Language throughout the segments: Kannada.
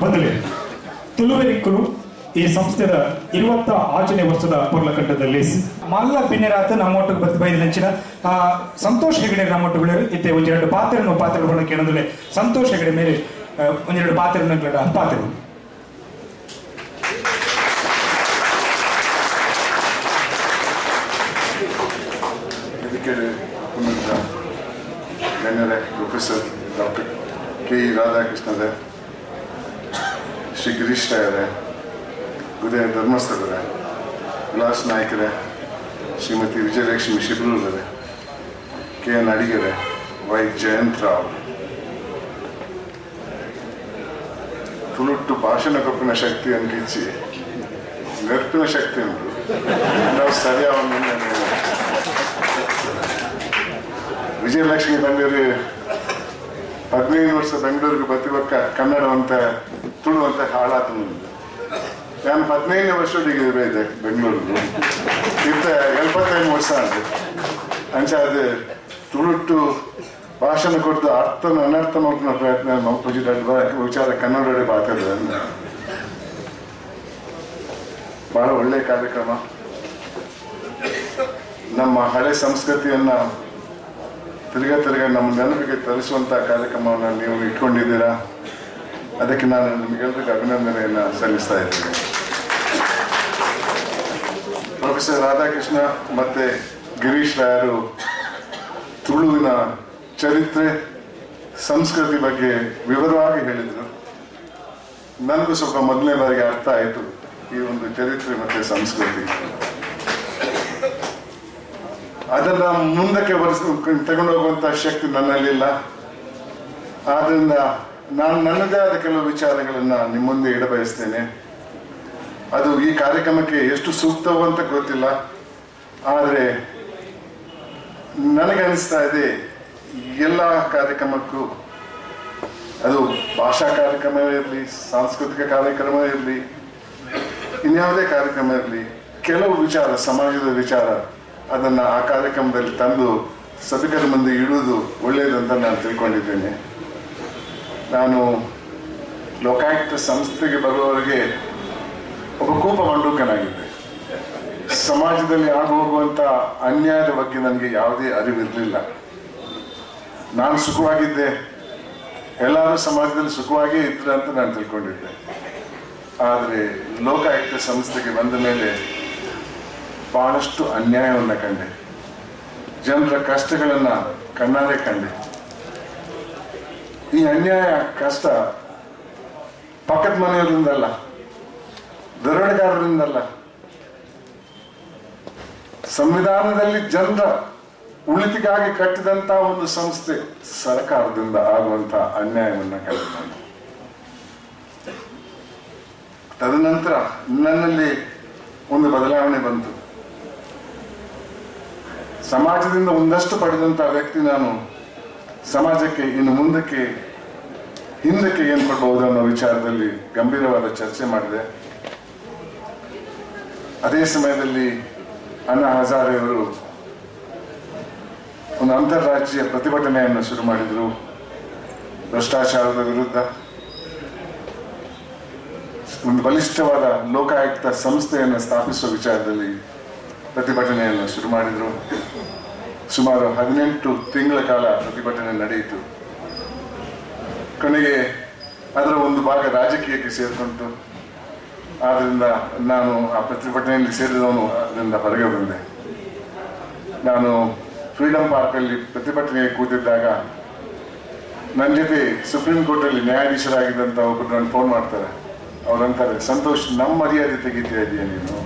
ಮೊದಲೇ ತುಳುವೆರಿಕ್ಕಲು ಈ ಸಂಸ್ಥೆದ 28ನೇ ವರ್ಷದ ಪೊರ್ಲಕಟ್ಟದಲ್ಲಿ ಮಲ್ಲ ಪಿನ್ನೆರಾತ ನಮ್ಮೊಟ್ಟಿಗೆ ಬತ್ತು ಬೈದಿನಂಚಿನ ಸಂತೋಷ್ ಹೆಗಡೆ ನಮ್ಮೊಟ್ಟಿಗೆ ಬಿಡರು ಇತ್ತೆ ಒಂದೆರಡು ಪಾತ್ರೆಗಳು ಕೇಳೋದಿಲ್ಲ ಸಂತೋಷ್ ಹೆಗಡೆ ಮೇಲೆ ಒಂದೆರಡು ಪಾತ್ರೆಗಳು ಗಣ್ಯರೇ, ಪ್ರೊಫೆಸರ್ ಡಾಕ್ಟರ್ ಕೆ ಇ ರಾಧಾಕೃಷ್ಣರೇ, ಶ್ರೀ ಗಿರೀಶ್ ರಾಯರೇ, ಉದಯ ಧರ್ಮಸ್ಥಳರೇ, ವಿಲಾಸ್ ನಾಯ್ಕರೇ, ಶ್ರೀಮತಿ ವಿಜಯಲಕ್ಷ್ಮಿ ಶಿಬ್ರೂರರೇ, ಕೆ ಎನ್ ಅಡಿಗೆರೆ, ವೈ ಜಯಂತ್ ರಾವ್, ತುಳುಟ್ಟು ಭಾಷಣ ಕೊಪ್ಪಿನ ಶಕ್ತಿ ಅನ್ಕಿಚ್ಚಿ ನೆರ್ಪಿನ ಶಕ್ತಿ ಉಂಟು ನಾವು ಸರಿಯಾದ ವಿಜಯಲಕ್ಷ್ಮಿ ಬಂದಿರು 15 ವರ್ಷ ಬೆಂಗಳೂರಿಗೆ ಬತ್ತಿವಕ್ಕ ಕನ್ನಡ ಅಂತ ತುಳು ಅಂತ ಹಾಳಾತ ನಾನು 15ನೇ ವರ್ಷ ಡಿಗ್ರಿ ಇದೆ ಬೆಂಗಳೂರಿಗೆ ಇತ್ತ 75 ವರ್ಷ ಅಂಚೆ ಅದು ತುಳುಟ್ಟು ಭಾಷಣ ಕೊಟ್ಟು ಅರ್ಥನ ಅನರ್ಥ ಮಾಡ್ಕೊಂಡ ಪ್ರಯತ್ನ ವಿಚಾರ ಕನ್ನಡ ಬಾತದ ಬಹಳ ಒಳ್ಳೆಯ ಕಾರ್ಯಕ್ರಮ. ನಮ್ಮ ಹಳೆ ಸಂಸ್ಕೃತಿಯನ್ನ ತಿರ್ಗಾ ನಮ್ಮ ನೆನಪಿಗೆ ತರಿಸುವಂತಹ ಕಾರ್ಯಕ್ರಮವನ್ನು ನೀವು ಇಟ್ಕೊಂಡಿದ್ದೀರಾ. ಅದಕ್ಕೆ ನಾನು ನಿಮಗೆಲ್ಲರಿಗೂ ಅಭಿನಂದನೆಯನ್ನು ಸಲ್ಲಿಸ್ತಾ ಇದ್ದೇನೆ. ಪ್ರೊಫೆಸರ್ ರಾಧಾಕೃಷ್ಣ ಮತ್ತೆ ಗಿರೀಶ್ ರಾಯರು ತುಳುವಿನ ಚರಿತ್ರೆ ಸಂಸ್ಕೃತಿ ಬಗ್ಗೆ ವಿವರವಾಗಿ ಹೇಳಿದರು. ನನಗೂ ಸ್ವಲ್ಪ ಮೊದಲನೇ ಬಾರಿಗೆ ಅರ್ಥ ಆಯಿತು ಈ ಒಂದು ಚರಿತ್ರೆ ಮತ್ತೆ ಸಂಸ್ಕೃತಿ. ಅದನ್ನ ಮುಂದಕ್ಕೆ ತಗೊಂಡು ಹೋಗುವಂತ ಶಕ್ತಿ ನನ್ನಲ್ಲಿಲ್ಲ. ಆದ್ರಿಂದ ನಾನು ನನ್ನದೇ ಆದ ಕೆಲವು ವಿಚಾರಗಳನ್ನ ನಿಮ್ಮ ಮುಂದೆ ಇಡಬಯಸ್ತೇನೆ. ಅದು ಈ ಕಾರ್ಯಕ್ರಮಕ್ಕೆ ಎಷ್ಟು ಸೂಕ್ತವೋ ಅಂತ ಗೊತ್ತಿಲ್ಲ, ಆದರೆ ನನಗೆ ಅನಿಸ್ತಾ ಇದೆ ಎಲ್ಲ ಕಾರ್ಯಕ್ರಮಕ್ಕೂ, ಅದು ಭಾಷಾ ಕಾರ್ಯಕ್ರಮ ಇರಲಿ, ಸಾಂಸ್ಕೃತಿಕ ಕಾರ್ಯಕ್ರಮ ಇರಲಿ, ಇನ್ಯಾವುದೇ ಕಾರ್ಯಕ್ರಮ ಇರಲಿ, ಕೆಲವು ವಿಚಾರ, ಸಮಾಜದ ವಿಚಾರ, ಅದನ್ನ ಆ ಕಾರ್ಯಕ್ರಮದಲ್ಲಿ ತಂದು ಸಭಿಕರ ಮುಂದೆ ಇಡುವುದು ಒಳ್ಳೆಯದಂತ ನಾನು ತಿಳ್ಕೊಂಡಿದ್ದೇನೆ. ನಾನು ಲೋಕಾಯುಕ್ತ ಸಂಸ್ಥೆಗೆ ಬರುವವರೆಗೆ ಒಬ್ಬ ಕೂಪ ಮಂಡೂಕನಾಗಿದ್ದೆ. ಸಮಾಜದಲ್ಲಿ ಆಗಿ ಹೋಗುವಂತ ಅನ್ಯಾಯದ ಬಗ್ಗೆ ನನಗೆ ಯಾವುದೇ ಅರಿವಿರಲಿಲ್ಲ. ನಾನು ಸುಖವಾಗಿದ್ದೆ, ಎಲ್ಲರೂ ಸಮಾಜದಲ್ಲಿ ಸುಖವಾಗಿಯೇ ಇದ್ರು ಅಂತ ನಾನು ತಿಳ್ಕೊಂಡಿದ್ದೆ. ಆದರೆ ಲೋಕಾಯುಕ್ತ ಸಂಸ್ಥೆಗೆ ಬಂದ ಮೇಲೆ ಬಹಳಷ್ಟು ಅನ್ಯಾಯವನ್ನು ಕಂಡೆ, ಜನರ ಕಷ್ಟಗಳನ್ನ ಕಣ್ಣಾರೆ ಕಂಡೆ. ಈ ಅನ್ಯಾಯ ಕಷ್ಟ ಪಕ್ಕದ ಮನೆಯವರಿಂದಲ್ಲ, ದರೋಡೆಗಾರರಿಂದಲ್ಲ, ಸಂವಿಧಾನದಲ್ಲಿ ಜನರ ಉಳಿತಿಗಾಗಿ ಕಟ್ಟಿದಂತ ಒಂದು ಸಂಸ್ಥೆ ಸರ್ಕಾರದಿಂದ ಆಗುವಂತ ಅನ್ಯಾಯವನ್ನ ಕಂಡೆ ನಾನು. ತದನಂತರ ನನ್ನಲ್ಲಿ ಒಂದು ಬದಲಾವಣೆ ಬಂತು. ಸಮಾಜದಿಂದ ಒಂದಷ್ಟು ಪಡೆದಂತ ವ್ಯಕ್ತಿ ನಾನು ಸಮಾಜಕ್ಕೆ ಇನ್ನು ಹಿಂದಕ್ಕೆ ಏನ್ ಕೊಡಬಹುದು ಅನ್ನೋ ವಿಚಾರದಲ್ಲಿ ಗಂಭೀರವಾದ ಚರ್ಚೆ ಮಾಡಿದೆ. ಅದೇ ಸಮಯದಲ್ಲಿ ಅಣ್ಣಾ ಹಜಾರೆ ಅವರು ಒಂದು ಅಂತಾರಾಜ್ಯ ಪ್ರತಿಭಟನೆಯನ್ನು ಶುರು ಮಾಡಿದರು. ಭ್ರಷ್ಟಾಚಾರದ ವಿರುದ್ಧ ಒಂದು ಬಲಿಷ್ಠವಾದ ಲೋಕಾಯುಕ್ತ ಸಂಸ್ಥೆಯನ್ನು ಸ್ಥಾಪಿಸುವ ವಿಚಾರದಲ್ಲಿ ಪ್ರತಿಭಟನೆಯನ್ನು ಶುರು ಮಾಡಿದರು. ಸುಮಾರು 18 ತಿಂಗಳ ಕಾಲ ಪ್ರತಿಭಟನೆ ನಡೆಯಿತು. ಕೊನೆಗೆ ಅದರ ಒಂದು ಭಾಗ ರಾಜಕೀಯಕ್ಕೆ ಸೇರಿಕೊಂಡಿತು. ಆದ್ರಿಂದ ನಾನು ಆ ಪ್ರತಿಭಟನೆಯಲ್ಲಿ ಸೇರಿದವನು ಅದರಿಂದ ಹೊರಗೆ ಬಂದೆ. ನಾನು ಫ್ರೀಡಂ ಪಾರ್ಕಲ್ಲಿ ಪ್ರತಿಭಟನೆಗೆ ಕೂತಿದ್ದಾಗ ನನ್ನ ಜೊತೆ ಸುಪ್ರೀಂ ಕೋರ್ಟಲ್ಲಿ ನ್ಯಾಯಾಧೀಶರಾಗಿದ್ದಂಥ ಒಬ್ಬರು ನಾನು ಫೋನ್ ಮಾಡ್ತಾರೆ. ಅವ್ರಂತಾರೆ, ಸಂತೋಷ್, ನಮ್ಮ ಮರ್ಯಾದೆ ತೆಗಿತಾ ಇದೆಯಾ ನೀನು?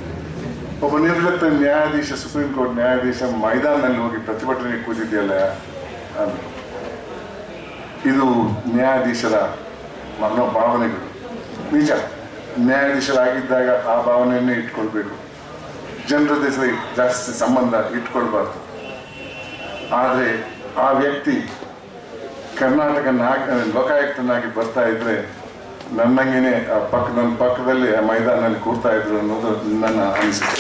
ಒಬ್ಬ ನಿವೃತ್ತ ನ್ಯಾಯಾಧೀಶ, ಸುಪ್ರೀಂ ಕೋರ್ಟ್ ನ್ಯಾಯಾಧೀಶ ಮೈದಾನದಲ್ಲಿ ಹೋಗಿ ಪ್ರತಿಭಟನೆಗೆ ಕೂತಿದೆಯಲ್ಲ ಅಂತ. ಇದು ನ್ಯಾಯಾಧೀಶರ ಮನೋಭಾವನೆಗಳು. ನಿಜ, ನ್ಯಾಯಾಧೀಶರಾಗಿದ್ದಾಗ ಆ ಭಾವನೆಯನ್ನೇ ಇಟ್ಕೊಳ್ಬೇಕು, ಜನರ ಜೊತೆ ಜಾಸ್ತಿ ಸಂಬಂಧ ಇಟ್ಕೊಳ್ಬಾರ್ದು. ಆದರೆ ಆ ವ್ಯಕ್ತಿ ಕರ್ನಾಟಕ ಲೋಕಾಯುಕ್ತನಾಗಿ ಬರ್ತಾ ಇದ್ರೆ ನನ್ನಂಗೆನೆ ನನ್ನ ಪಕ್ಕದಲ್ಲಿ ಮೈದಾನದಲ್ಲಿ ಕೂರ್ತಾ ಇದ್ರು ಅನ್ನೋದು ನನ್ನ ಅನಿಸಿಕೆ.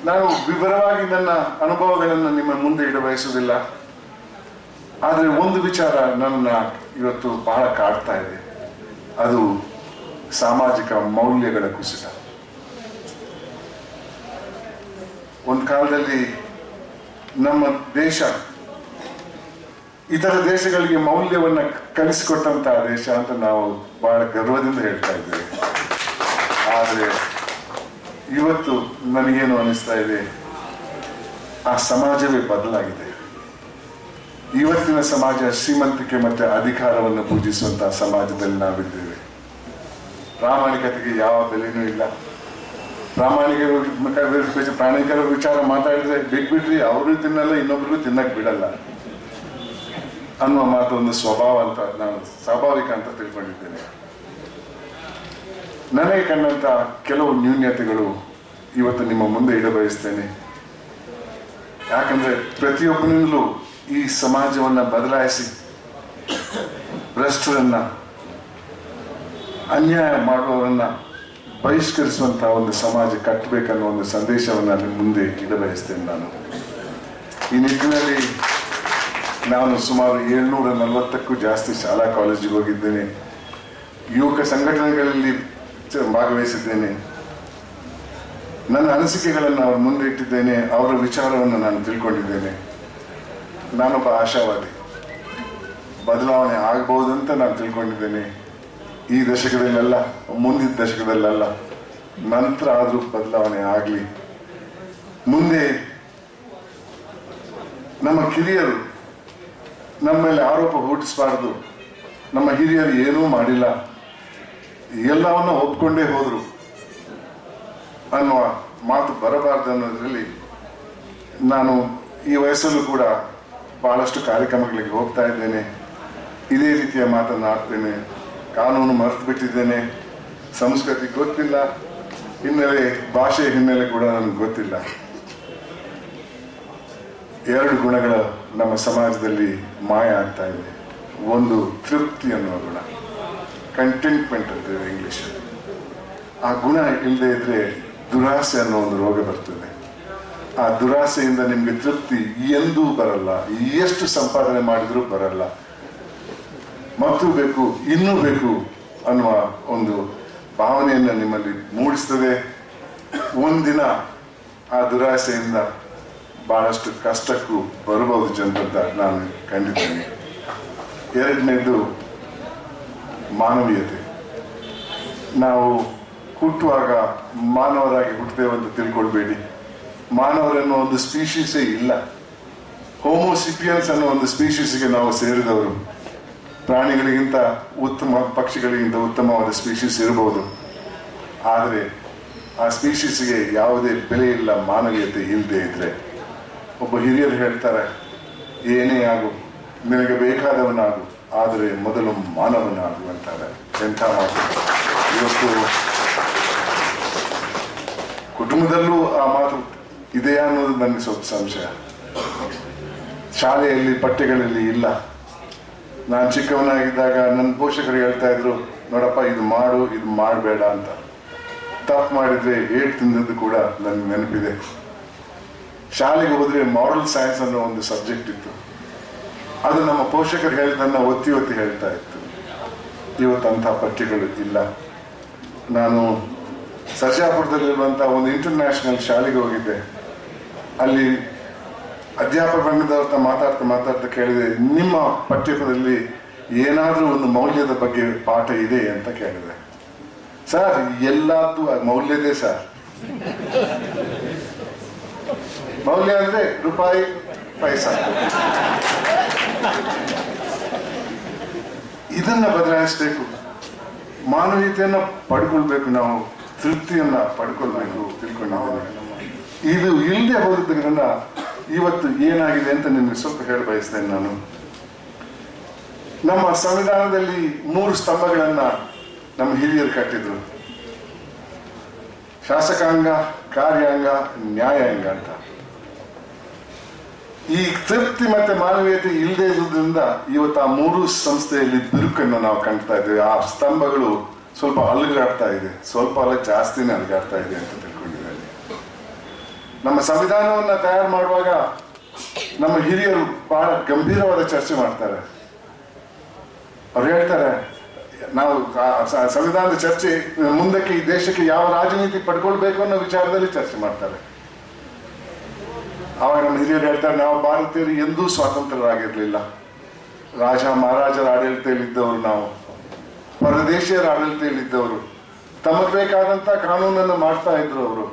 ನಾನು ವಿವರವಾಗಿ ನನ್ನ ಅನುಭವಗಳನ್ನು ನಿಮ್ಮ ಮುಂದೆ ಇಡಬಯಸುವುದಿಲ್ಲ. ಆದರೆ ಒಂದು ವಿಚಾರ ನನ್ನ ಇವತ್ತು ಬಹಳ ಕಾಡ್ತಾ ಇದೆ. ಅದು ಸಾಮಾಜಿಕ ಮೌಲ್ಯಗಳ ಕುಸಿತ. ಒಂದು ಕಾಲದಲ್ಲಿ ನಮ್ಮ ದೇಶ ಇತರ ದೇಶಗಳಿಗೆ ಮೌಲ್ಯವನ್ನ ಕಲಿಸಿಕೊಟ್ಟಂತಹ ದೇಶ ಅಂತ ನಾವು ಬಹಳ ಗರ್ವದಿಂದ ಹೇಳ್ತಾ ಇದ್ದೇವೆ. ಆದರೆ ಇವತ್ತು ನನಗೇನು ಅನಿಸ್ತಾ ಇದೆ, ಆ ಸಮಾಜವೇ ಬದಲಾಗಿದೆ. ಇವತ್ತಿನ ಸಮಾಜ ಶ್ರೀಮಂತಿಕೆ ಮತ್ತೆ ಅಧಿಕಾರವನ್ನು ಪೂಜಿಸುವಂತಹ ಸಮಾಜದಲ್ಲಿ ನಾವಿದ್ದೇವೆ. ಪ್ರಾಮಾಣಿಕತೆಗೆ ಯಾವ ಬೆಲೆನೂ ಇಲ್ಲ. ಪ್ರಾಮಾಣಿಕರ ವಿಚಾರ ಮಾತಾಡಿದ್ರೆ ಬಿಟ್ಬಿಟ್ರಿ, ಅವರು ತಿನ್ನಲ್ಲ, ಇನ್ನೊಬ್ರಿಗೂ ತಿನ್ನಕ್ ಬಿಡಲ್ಲ ಅನ್ನುವ ಮಾತು ಒಂದು ಸ್ವಭಾವ ಅಂತ ನಾನು ಸ್ವಾಭಾವಿಕ ಅಂತ ತಿಳ್ಕೊಂಡಿದ್ದೇನೆ. ನನಗೆ ಕಂಡಂತ ಕೆಲವು ನ್ಯೂನ್ಯತೆಗಳು ಇವತ್ತು ನಿಮ್ಮ ಮುಂದೆ ಇಡಬಯಸ್ತೇನೆ. ಯಾಕಂದ್ರೆ ಪ್ರತಿಯೊಬ್ಬನಿಂದಲೂ ಈ ಸಮಾಜವನ್ನ ಬದಲಾಯಿಸಿ ಭ್ರಷ್ಟರನ್ನ, ಅನ್ಯಾಯ ಮಾಡುವವರನ್ನ ಬಹಿಷ್ಕರಿಸುವಂತಹ ಒಂದು ಸಮಾಜ ಕಟ್ಟಬೇಕನ್ನೋ ಒಂದು ಸಂದೇಶವನ್ನು ನಿಮ್ಮ ಮುಂದೆ ಇಡಬಯಸ್ತೇನೆ. ನಾನು ಈ ನಿಟ್ಟಿನಲ್ಲಿ ನಾನು ಸುಮಾರು 740ಕ್ಕೂ ಜಾಸ್ತಿ ಶಾಲಾ ಕಾಲೇಜಿಗೆ ಹೋಗಿದ್ದೇನೆ. ಯುವಕ ಸಂಘಟನೆಗಳಲ್ಲಿ ಭಾಗವಹಿಸಿದ್ದೇನೆ. ನನ್ನ ಅನಿಸಿಕೆಗಳನ್ನು ಅವ್ರ ಮುಂದೆ ಇಟ್ಟಿದ್ದೇನೆ. ಅವರ ವಿಚಾರವನ್ನು ನಾನು ತಿಳ್ಕೊಂಡಿದ್ದೇನೆ. ನಾನೊಬ್ಬ ಆಶಾವಾದಿ. ಬದಲಾವಣೆ ಆಗಬಹುದಂತ ನಾನು ತಿಳ್ಕೊಂಡಿದ್ದೇನೆ. ಈ ದಶಕದಲ್ಲೆಲ್ಲ, ಮುಂದಿನ ದಶಕದಲ್ಲೆಲ್ಲ, ನಂತರ ಆದರೂ ಬದಲಾವಣೆ ಆಗಲಿ. ಮುಂದೆ ನಮ್ಮ ಕಿರಿಯರು ನಮ್ಮ ಮೇಲೆ ಆರೋಪ ಹುಟ್ಟಿಸಬಾರ್ದು. ನಮ್ಮ ಹಿರಿಯರು ಏನೂ ಮಾಡಿಲ್ಲ, ಎಲ್ಲವನ್ನ ಒಪ್ಕೊಂಡೇ ಹೋದ್ರು ಅನ್ನುವ ಮಾತು ಬರಬಾರ್ದು ಅನ್ನೋದ್ರಲ್ಲಿ ನಾನು ಈ ವಯಸ್ಸಲ್ಲೂ ಕೂಡ ಬಹಳಷ್ಟು ಕಾರ್ಯಕ್ರಮಗಳಿಗೆ ಹೋಗ್ತಾ ಇದ್ದೇನೆ. ಇದೇ ರೀತಿಯ ಮಾತನ್ನು ಆಡ್ತೇನೆ. ಕಾನೂನು ಮರೆತು ಬಿಟ್ಟಿದ್ದೇನೆ. ಸಂಸ್ಕೃತಿ ಗೊತ್ತಿಲ್ಲ, ಹಿನ್ನೆಲೆ, ಭಾಷೆ ಹಿನ್ನೆಲೆ ಕೂಡ ನನಗೆ ಗೊತ್ತಿಲ್ಲ. 2 ಗುಣಗಳು ನಮ್ಮ ಸಮಾಜದಲ್ಲಿ ಮಾಯ ಆಗ್ತಾ ಇದೆ. ಒಂದು ತೃಪ್ತಿ ಅನ್ನುವ ಗುಣ, ಕಂಟೆಂಟ್ಮೆಂಟ್ ಅಂತೇವೆ ಇಂಗ್ಲಿಷ್. ಆ ಗುಣ ಇಲ್ಲದೆ ಇದ್ರೆ ದುರಾಸೆ ಅನ್ನೋ ಒಂದು ರೋಗ ಬರ್ತದೆ. ಆ ದುರಾಸೆಯಿಂದ ನಿಮ್ಗೆ ತೃಪ್ತಿ ಎಂದೂ ಬರಲ್ಲ. ಎಷ್ಟು ಸಂಪಾದನೆ ಮಾಡಿದ್ರೂ ಬರಲ್ಲ. ಮತ್ತು ಬೇಕು, ಇನ್ನೂ ಬೇಕು ಅನ್ನುವ ಒಂದು ಭಾವನೆಯನ್ನು ನಿಮ್ಮಲ್ಲಿ ಮೂಡಿಸ್ತದೆ. ಒಂದಿನ ಆ ದುರಾಸೆಯಿಂದ ಬಹಳಷ್ಟು ಕಷ್ಟಕ್ಕೂ ಬರಬಹುದು ಜನರಂತ ನಾನು ಕಂಡಿದ್ದೇನೆ. 2ನೇದು ಮಾನವೀಯತೆ. ನಾವು ಹುಟ್ಟುವಾಗ ಮಾನವರಾಗಿ ಹುಟ್ಟುತ್ತೇವಂತ ತಿಳ್ಕೊಳ್ಬೇಡಿ. ಮಾನವರನ್ನೋ ಒಂದು ಸ್ಪೀಶೀಸೇ ಇಲ್ಲ. ಹೋಮೋಸಿಪಿಯನ್ಸ್ ಅನ್ನೋ ಒಂದು ಸ್ಪೀಶೀಸ್ಗೆ ನಾವು ಸೇರಿದವರು. ಪ್ರಾಣಿಗಳಿಗಿಂತ ಉತ್ತಮ, ಪಕ್ಷಿಗಳಿಗಿಂತ ಉತ್ತಮವಾದ ಸ್ಪೀಶೀಸ್ ಇರಬಹುದು. ಆದರೆ ಆ ಸ್ಪೀಶೀಸ್ಗೆ ಯಾವುದೇ ಬೆಲೆ ಇಲ್ಲ ಮಾನವೀಯತೆ ಇಲ್ಲದೆ ಇದ್ರೆ. ಒಬ್ಬ ಹಿರಿಯರು ಹೇಳ್ತಾರೆ, ಏನೇ ಆಗು, ನಿನಗೆ ಬೇಕಾದವನಾಗು, ಆದರೆ ಮೊದಲು ಮಾನವನಾಗು ಅಂತಾರೆ. ಎಂಥ ಮಾತು! ಇವತ್ತು ಕುಟುಂಬದಲ್ಲೂ ಆ ಮಾತು ಇದೆಯಾ ಅನ್ನೋದು ನನಗೆ ಸ್ವಲ್ಪ ಸಂಶಯ. ಶಾಲೆಯಲ್ಲಿ, ಪಠ್ಯಗಳಲ್ಲಿ ಇಲ್ಲ. ನಾನು ಚಿಕ್ಕವನಾಗಿದ್ದಾಗ ನನ್ನ ಪೋಷಕರು ಹೇಳ್ತಾ ಇದ್ರು, ನೋಡಪ್ಪ ಇದು ಮಾಡು, ಇದು ಮಾಡಬೇಡ ಅಂತ. ತಪ್ಪು ಮಾಡಿದ್ರೆ ಏಟ್ ತಿಂದದ್ದು ಕೂಡ ನನಗೆ ನೆನಪಿದೆ. ಶಾಲೆಗೆ ಹೋದ್ರೆ ಮಾರಲ್ ಸೈನ್ಸ್ ಅನ್ನೋ ಒಂದು ಸಬ್ಜೆಕ್ಟ್ ಇತ್ತು. ಅದು ನಮ್ಮ ಪೋಷಕರು ಹೇಳಿದ್ದನ್ನ ಒತ್ತಿ ಒತ್ತಿ ಹೇಳ್ತಾ ಇತ್ತು. ಇವತ್ತಂಥ ಪಠ್ಯಗಳು ಇಲ್ಲ. ನಾನು ಸರ್ಜಾಪುರದಲ್ಲಿರುವಂತಹ ಒಂದು ಇಂಟರ್ನ್ಯಾಷನಲ್ ಶಾಲೆಗೆ ಹೋಗಿದ್ದೆ. ಅಲ್ಲಿ ಅಧ್ಯಾಪಕ ರಂಗದವ್ರ ಮಾತಾಡ್ತಾ ಕೇಳಿದೆ, ನಿಮ್ಮ ಪಠ್ಯದಲ್ಲಿ ಏನಾದ್ರೂ ಒಂದು ಮೌಲ್ಯದ ಬಗ್ಗೆ ಪಾಠ ಇದೆ ಅಂತ ಕೇಳಿದೆ. ಸರ್, ಎಲ್ಲದೂ ಮೌಲ್ಯದೇ ಸರ್. ಮೌಲ್ಯ ಅಂದ್ರೆ ರೂಪಾಯಿ, ಪೈಸಾ. ಇದನ್ನ ಬದಲಾಯಿಸಬೇಕು. ಮಾನವೀಯತೆಯನ್ನ ಪಡ್ಕೊಳ್ಬೇಕು. ನಾವು ತೃಪ್ತಿಯನ್ನ ಪಡ್ಕೊಳ್ಬೇಕು ತಿಳ್ಕೊಂಡಿದ್ದೇವೆ. ಇದು ಇಲ್ಲದೆ ಹೋದ್ರಿಂದ ಇವತ್ತು ಏನಾಗಿದೆ ಅಂತ ನಿಮ್ಗೆ ಸ್ವಲ್ಪ ಹೇಳ ಬಯಸ್ತೇನೆ ನಾನು. ನಮ್ಮ ಸಂವಿಧಾನದಲ್ಲಿ 3 ಸ್ತಂಭಗಳನ್ನ ನಮ್ಮ ಹಿರಿಯರು ಕಟ್ಟಿದ್ರು. ಶಾಸಕಾಂಗ, ಕಾರ್ಯಾಂಗ, ನ್ಯಾಯಾಂಗ ಅಂತ. ಈ ತೃಪ್ತಿ ಮತ್ತೆ ಮಾನವೀಯತೆ ಇಲ್ಲದೆ ಇರೋದ್ರಿಂದ ಇವತ್ತು ಆ 3 ಸಂಸ್ಥೆಯಲ್ಲಿ ಬಿರುಕನ್ನು ನಾವು ಕಾಣ್ತಾ ಇದ್ದೇವೆ. ಆ ಸ್ತಂಭಗಳು ಸ್ವಲ್ಪ ಅಲುಗಾಡ್ತಾ ಇದೆ. ಸ್ವಲ್ಪ ಅಲ್ಲ, ಜಾಸ್ತಿನೇ ಅಲುಗಾಡ್ತಾ ಇದೆ ಅಂತ ತಿಳ್ಕೊಂಡಿದ್ದೇನೆ. ನಮ್ಮ ಸಂವಿಧಾನವನ್ನ ತಯಾರು ಮಾಡುವಾಗ ನಮ್ಮ ಹಿರಿಯರು ಬಹಳ ಗಂಭೀರವಾದ ಚರ್ಚೆ ಮಾಡ್ತಾರೆ. ಅವ್ರು ಹೇಳ್ತಾರೆ, ನಾವು ಸಂವಿಧಾನದ ಚರ್ಚೆ ಮುಂದಕ್ಕೆ ಈ ದೇಶಕ್ಕೆ ಯಾವ ರಾಜನೀತಿ ಪಡ್ಕೊಳ್ಬೇಕು ಅನ್ನೋ ವಿಚಾರದಲ್ಲಿ ಚರ್ಚೆ ಮಾಡ್ತಾರೆ. ಆವಾಗ ನಮ್ಮ ಹಿರಿಯರು ಹೇಳ್ತಾರೆ, ನಾವು ಭಾರತೀಯರು ಎಂದೂ ಸ್ವಾತಂತ್ರ್ಯರಾಗಿರ್ಲಿಲ್ಲ. ರಾಜ ಮಹಾರಾಜರ ಆಡಳಿತದಲ್ಲಿದ್ದವರು, ನಾವು ಪರದೇಶಿಯರ ಆಡಳಿತದಲ್ಲಿದ್ದವರು. ತಮಗೆ ಬೇಕಾದಂತ ಕಾನೂನನ್ನು ಮಾಡ್ತಾ ಇದ್ರು ಅವರು.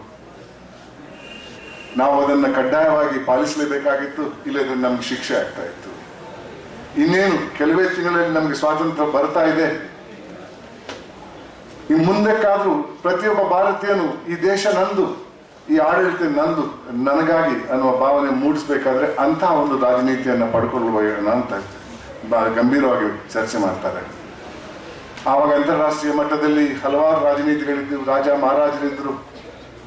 ನಾವು ಅದನ್ನ ಕಡ್ಡಾಯವಾಗಿ ಪಾಲಿಸಲೇಬೇಕಾಗಿತ್ತು, ಇಲ್ಲದ್ರೆ ನಮ್ಗೆ ಶಿಕ್ಷೆ ಆಗ್ತಾ ಇತ್ತು. ಇನ್ನೇನು ಕೆಲವೇ ತಿಂಗಳಲ್ಲಿ ನಮ್ಗೆ ಸ್ವಾತಂತ್ರ್ಯ ಬರ್ತಾ ಇದೆ. ಇನ್ನು ಮುಂದಕ್ಕಾದ್ರೂ ಪ್ರತಿಯೊಬ್ಬ ಭಾರತೀಯನು ಈ ದೇಶ ನಂದು, ಈ ಆಡಳಿತ ನಂದು, ನನಗಾಗಿ ಅನ್ನುವ ಭಾವನೆ ಮೂಡಿಸ್ಬೇಕಾದ್ರೆ ಅಂತಹ ಒಂದು ರಾಜನೀತಿಯನ್ನ ಪಡ್ಕೊಳ್ಳುವ ಅಂತ ಗಂಭೀರವಾಗಿ ಚರ್ಚೆ ಮಾಡ್ತಾರೆ. ಆವಾಗ ಅಂತಾರಾಷ್ಟ್ರೀಯ ಮಟ್ಟದಲ್ಲಿ ಹಲವಾರು ರಾಜನೀತಿಗಳಿದ್ದು, ರಾಜ ಮಹಾರಾಜರಿದ್ರು,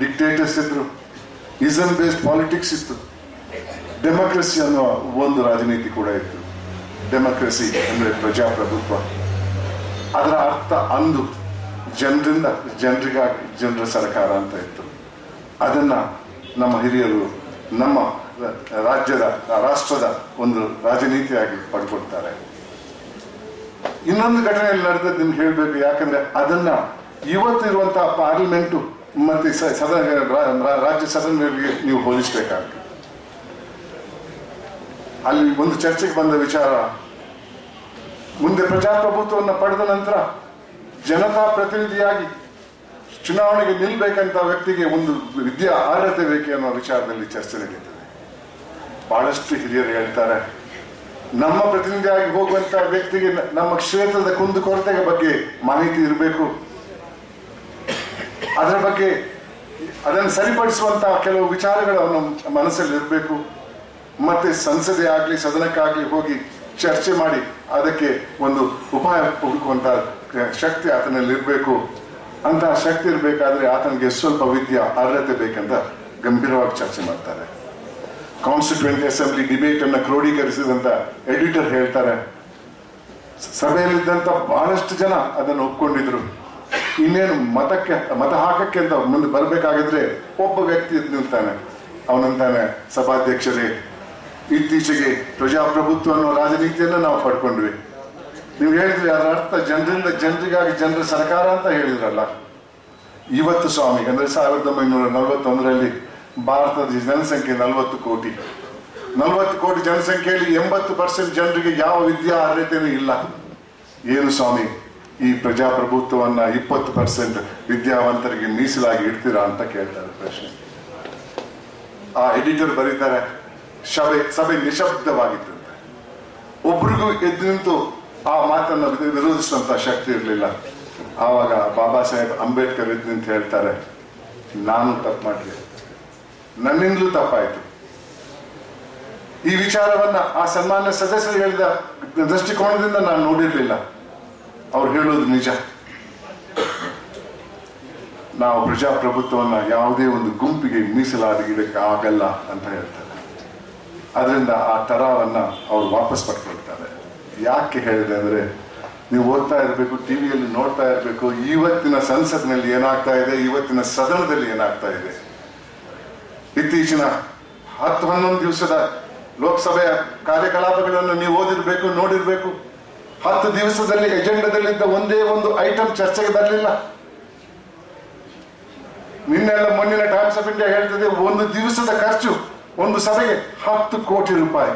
ಡಿಕ್ಟೇಟರ್ಸ್ ಇದ್ರು, ಇಸಮ್ ಬೇಸ್ಡ್ ಪಾಲಿಟಿಕ್ಸ್ ಇತ್ತು, ಡೆಮೋಕ್ರಸಿ ಅನ್ನುವ ಒಂದು ರಾಜನೀತಿ ಕೂಡ ಇತ್ತು. ಡೆಮೋಕ್ರಸಿ ಅಂದ್ರೆ ಪ್ರಜಾಪ್ರಭುತ್ವ. ಅದರ ಅರ್ಥ ಅಂದು ಜನರಿಂದ ಜನರಿಗಾಗಿ ಜನರ ಸರ್ಕಾರ ಅಂತ ಇತ್ತು. ಅದನ್ನ ನಮ್ಮ ಹಿರಿಯರು ನಮ್ಮ ರಾಷ್ಟ್ರದ ಒಂದು ರಾಜನೀತಿಯಾಗಿ ಪಡ್ಕೊಳ್ತಾರೆ. ಇನ್ನೊಂದು ಘಟನೆಯಲ್ಲಿ ನಡೆದದ್ದು ನಿಮ್ಗೆ ಹೇಳ್ಬೇಕು, ಯಾಕಂದ್ರೆ ಅದನ್ನ ಇವತ್ತಿರುವಂತಹ ಪಾರ್ಲಿಮೆಂಟು ಮತ್ತೆ ರಾಜ್ಯ ಸದನಗಳಿಗೆ ನೀವು ಹೋಲಿಸಬೇಕಾಗ್ತದೆ. ಅಲ್ಲಿ ಒಂದು ಚರ್ಚೆಗೆ ಬಂದ ವಿಚಾರ, ಮುಂದೆ ಪ್ರಜಾಪ್ರಭುತ್ವವನ್ನು ಪಡೆದ ನಂತರ ಜನತಾ ಪ್ರತಿನಿಧಿಯಾಗಿ ಚುನಾವಣೆಗೆ ನಿಲ್ಬೇಕಂತ ವ್ಯಕ್ತಿಗೆ ಒಂದು ವಿದ್ಯಾ ಅರ್ಹತೆ ಬೇಕೆ ಅನ್ನೋ ವಿಚಾರದಲ್ಲಿ ಚರ್ಚೆ ನಡೀತದೆ. ಬಹಳಷ್ಟು ಹಿರಿಯರು ಹೇಳ್ತಾರೆ, ನಮ್ಮ ಪ್ರತಿನಿಧಿಯಾಗಿ ಹೋಗುವಂತ ವ್ಯಕ್ತಿಗೆ ನಮ್ಮ ಕ್ಷೇತ್ರದ ಕುಂದುಕೊರತೆಗಳ ಬಗ್ಗೆ ಮಾಹಿತಿ ಇರಬೇಕು, ಅದರ ಬಗ್ಗೆ ಅದನ್ನು ಸರಿಪಡಿಸುವಂತಹ ಕೆಲವು ವಿಚಾರಗಳು ಅವನ ಮನಸ್ಸಲ್ಲಿ ಇರಬೇಕು. ಮತ್ತೆ ಸಂಸದೆ ಆಗ್ಲಿ ಸದನಕ್ಕಾಗ್ಲಿ ಹೋಗಿ ಚರ್ಚೆ ಮಾಡಿ ಅದಕ್ಕೆ ಒಂದು ಉಪಾಯ ಹುಡುಕುವಂತ ಶಕ್ತಿ ಆತನಲ್ಲಿ ಇರಬೇಕು. ಅಂತಹ ಶಕ್ತಿ ಇರಬೇಕಾದ್ರೆ ಆತನಿಗೆ ಸ್ವಲ್ಪ ವಿದ್ಯಾ ಅರ್ಹತೆ ಬೇಕಂತ ಗಂಭೀರವಾಗಿ ಚರ್ಚೆ ಮಾಡ್ತಾರೆ. ಕಾನ್ಸ್ಟಿಟ್ಯೂಂಟ್ ಅಸೆಂಬ್ಲಿ ಡಿಬೇಟ್ ಅನ್ನ ಕ್ರೋಢೀಕರಿಸಿದಂತ ಎಡಿಟರ್ ಹೇಳ್ತಾರೆ, ಸಭೆಯಲ್ಲಿದ್ದಂತ ಬಹಳಷ್ಟು ಜನ ಅದನ್ನು ಒಪ್ಕೊಂಡಿದ್ರು. ಇನ್ನೇನು ಮತ ಹಾಕಕ್ಕೆ ಅಂತ ಮುಂದೆ ಬರ್ಬೇಕಾಗಿದ್ರೆ ಒಬ್ಬ ವ್ಯಕ್ತಿ ನಿಲ್ತಾನೆ. ಅವನಂತಾನೆ, ಸಭಾಧ್ಯಕ್ಷರೇ, ಇತ್ತೀಚೆಗೆ ಪ್ರಜಾಪ್ರಭುತ್ವ ಅನ್ನೋ ರಾಜನೀತಿಯನ್ನ ನಾವು ಪಡ್ಕೊಂಡ್ವಿ. ನೀವು ಹೇಳಿದ್ರಿ ಅದರ ಅರ್ಥ ಜನರಿಂದ ಜನರಿಗಾಗಿ ಜನರ ಸರ್ಕಾರ ಅಂತ ಹೇಳಿದ್ರಲ್ಲ. ಇವತ್ತು ಸ್ವಾಮಿ ಅಂದ್ರೆ 1941ರಲ್ಲಿ ಭಾರತದ ಜನಸಂಖ್ಯೆ 40 ಕೋಟಿ. 40 ಕೋಟಿ ಜನಸಂಖ್ಯೆಯಲ್ಲಿ 80% ಜನರಿಗೆ ಯಾವ ವಿದ್ಯಾ ಅರ್ಹತೆಯೂ ಇಲ್ಲ. ಏನು ಸ್ವಾಮಿ, ಈ ಪ್ರಜಾಪ್ರಭುತ್ವವನ್ನ 20% ವಿದ್ಯಾವಂತರಿಗೆ ಮೀಸಲಾಗಿ ಇಡ್ತೀರಾ ಅಂತ ಕೇಳ್ತಾರೆ ಪ್ರಶ್ನೆ. ಆ ಎಡಿಟರ್ ಬರೀತಾರೆ, ಸಭೆ ನಿಶಬ್ದವಾಗಿತ್ತಂತೆ. ಒಬ್ರಿಗೂ ಎದ್ದು ನಿಂತು ಆ ಮಾತನ್ನು ವಿರೋಧಿಸುವಂತ ಶಕ್ತಿ ಇರಲಿಲ್ಲ. ಆವಾಗ ಬಾಬಾ ಸಾಹೇಬ್ ಅಂಬೇಡ್ಕರ್ ಎದ್ದು ನಿಂತು ಹೇಳ್ತಾರೆ, ನಾನು ತಪ್ಪು ಮಾಡಿದೆ, ನನ್ನಿಂದಲೂ ತಪ್ಪಾಯ್ತು. ಈ ವಿಚಾರವನ್ನ ಆ ಸನ್ಮಾನ್ಯ ಸದಸ್ಯರು ಹೇಳಿದ ದೃಷ್ಟಿಕೋನದಿಂದ ನಾನು ನೋಡಿರ್ಲಿಲ್ಲ. ಅವ್ರು ಹೇಳೋದು ನಿಜ. ನಾವು ಪ್ರಜಾಪ್ರಭುತ್ವವನ್ನ ಯಾವುದೇ ಒಂದು ಗುಂಪಿಗೆ ಮೀಸಲಾಗಿಡಕ್ಕೆ ಆಗಲ್ಲ ಅಂತ ಹೇಳ್ತಾರೆ. ಅದರಿಂದ ಆ ತರವನ್ನ ಅವ್ರು ವಾಪಸ್ ಪಡ್ಕೊಳ್ತಾರೆ. ಯಾಕೆ ಹೇಳಿದೆ ಅಂದ್ರೆ, ನೀವು ಓದ್ತಾ ಇರಬೇಕು, ಟಿವಿಯಲ್ಲಿ ನೋಡ್ತಾ ಇರಬೇಕು, ಇವತ್ತಿನ ಸಂಸತ್ನಲ್ಲಿ ಏನಾಗ್ತಾ ಇದೆ, ಇವತ್ತಿನ ಸದನದಲ್ಲಿ ಏನಾಗ್ತಾ ಇದೆ. ಇತ್ತೀಚಿನ 10-11 ದಿವಸದ ಲೋಕಸಭೆಯ ಕಾರ್ಯಕಲಾಪಗಳನ್ನು ನೀವು ಓದಿರ್ಬೇಕು, ನೋಡಿರ್ಬೇಕು. 10 ದಿವಸದಲ್ಲಿ ಎಜೆಂಡಾದಲ್ಲಿದ್ದ ಒಂದೇ ಒಂದು ಐಟಮ್ ಚರ್ಚೆಗೆ ಬರಲಿಲ್ಲ. ನಿನ್ನೆಲ್ಲ ಮೊನ್ನಿನ ಟೈಮ್ಸ್ ಆಫ್ ಇಂಡಿಯಾ ಹೇಳ್ತದೆ, ಒಂದು ದಿವಸದ ಖರ್ಚು ಒಂದು ಸಭೆಗೆ 10 ಕೋಟಿ ರೂಪಾಯಿ.